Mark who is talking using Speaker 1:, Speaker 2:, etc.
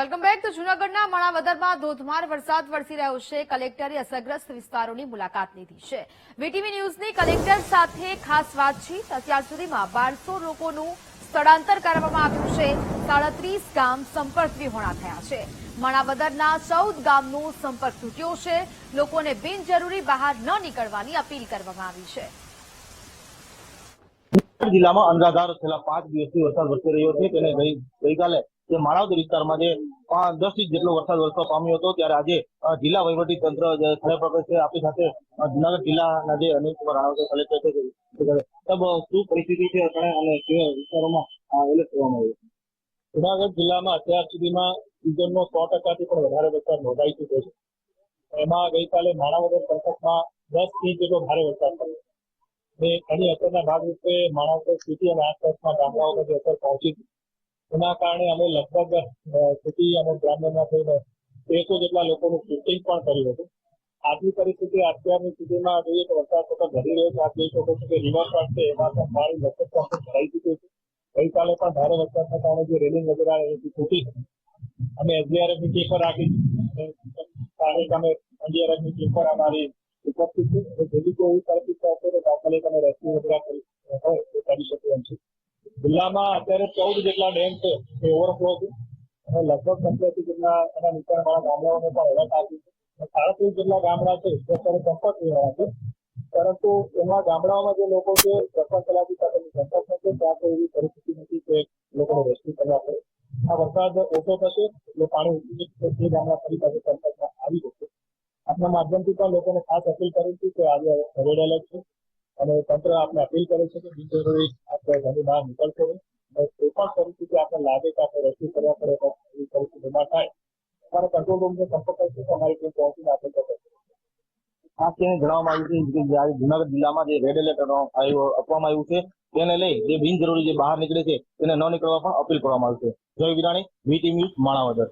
Speaker 1: Welcome back. તો જૂનાગઢના માણાવદરમાં ધોધમાર વરસાદ વરસી રહ્યો છે। કલેક્ટરે અસરગ્રસ્ત વિસ્તારોની મુલાકાત લીધી છે। વીટીવી ન્યૂઝની કલેક્ટર સાથે ખાસ વાતચીત। અત્યાર સુધીમાં 1200 લોકોનું સ્થળાંતર કરવામાં આવ્યું છે। 37 ગામ સંપર્ક વિહોણા થયા છે। માણાવદરના 14 ગામનો સંપર્ક તૂટ્યો છે। લોકોને બિનજરૂરી બહાર ન નીકળવાની અપીલ કરવામાં આવી છે।
Speaker 2: જિલ્લામાં અનરાધાર છેલ્લા 5 દિવસથી વરસાદ વરસી રહ્યો છે। તેને ગઈકાલે જે માણાવદર વિસ્તારમાં જે 10 ઇંચ જેટલો વરસાદ વરસવા પામ્યો હતો, ત્યારે આજે જિલ્લા વહીવટી તંત્ર સ્થળે પહોંચ્યું છે। આપણી સાથે જૂનાગઢ જિલ્લાના જે અનિલ કુમાર રાણાવત કલેક્ટર છે, શું પરિસ્થિતિ છે અને કેવા વિસ્તારોમાં એલર્ટ કરવામાં આવ્યું છે? જૂનાગઢ જિલ્લામાં અત્યાર સુધીમાં સિઝનનો 100%થી પણ વધારે વરસાદ નોંધાઈ ચૂક્યો છે। એમાં ગઈકાલે માણાવદર પંથકમાં 10 ઇંચ જેટલો ભારે વરસાદ પડ્યો। એની અસરના ભાગરૂપે માણાવદર સિટી અને આસપાસના ગામડાઓમાં જે અસર પહોંચી હતી, એના કારણે અમે લગભગ સિટી અને ગ્રામ્યમાં થઈને 300 જેટલા લોકોનું શિફ્ટિંગ પણ કર્યું હતું। આજની પરિસ્થિતિ અત્યારની સ્થિતિમાં જોઈએ તો વરસાદ સતત વધી રહ્યો છે। આપ જોઈ શકો છો કે રિવરફ્રન્ટ છે એમાં પણ પાણી લગભગ ભરાઈ ચૂક્યું છે। ગઈકાલે પણ ભારે વરસાદના કારણે જે રેલિંગ વગેરે એથી તૂટી અમે એસડીઆરએફની ટીમ પર રાખી સ્થાનિક અમે એનડીઆરએફની ટીમ પર અમારી ઉપસ્થિત છે। જેવી કોઈ એવી પરિસ્થિતિ હશે તો તાત્કાલિક અમે રેસ્ક્યુ વગેરે હોય તો કરી શકીએ એમ છે। જિલ્લામાં અત્યારે 14 જેટલા ડેમ છે એ ઓવરફ્લો છે અને લગભગ 85 જેટલા એના નીચાણવાળા ગામડાઓને પણ એલર્ટ આપ્યું છે। 37 જેટલા ગામડા છે જે અત્યારે સંપર્ક વિહોણા છે, પરંતુ એમાં ગામડાઓમાં જે લોકો છે સરપંચ તલાટી સાથેની સંપર્ક છે, ત્યાં કોઈ એવી પરિસ્થિતિ નથી કે લોકોને રેસ્ક્યુ કરવા પડે। આ વરસાદ ઓછો થશે એટલે પાણી ઉતરી જશે, એ ગામડા ફરી પાસે સંપર્કમાં આવી જશે। આપના માધ્યમથી પણ લોકોને ખાસ અપીલ કરું છું કે આજે રેડ એલર્ટ છે અને તંત્ર આપણે અપીલ કરે છે કે બિનજરૂરી આપણે ઘરની બહાર નીકળશો નહીં। કોઈ પણ પરિસ્થિતિ આપણે લાગે કે આપણે રેસ્ક્યુ કરવા પડે તો એવી પરિસ્થિતિમાં થાય અમારે કંટ્રોલ રૂમને સંપર્ક કરશું તો અમારી ટીમ પહોંચીને આપણે કરશે। આ તેને જણાવવામાં આવ્યું છે કે જૂનાગઢ જિલ્લામાં જે રેડ એલર્ટ આપવામાં આવ્યું છે, તેને લઈ જે બિનજરૂરી જે બહાર નીકળે છે તેને ન નીકળવા પણ અપીલ કરવામાં આવી છે। જય વિરાણી, વીટીવી ન્યૂઝ, માણાવદર।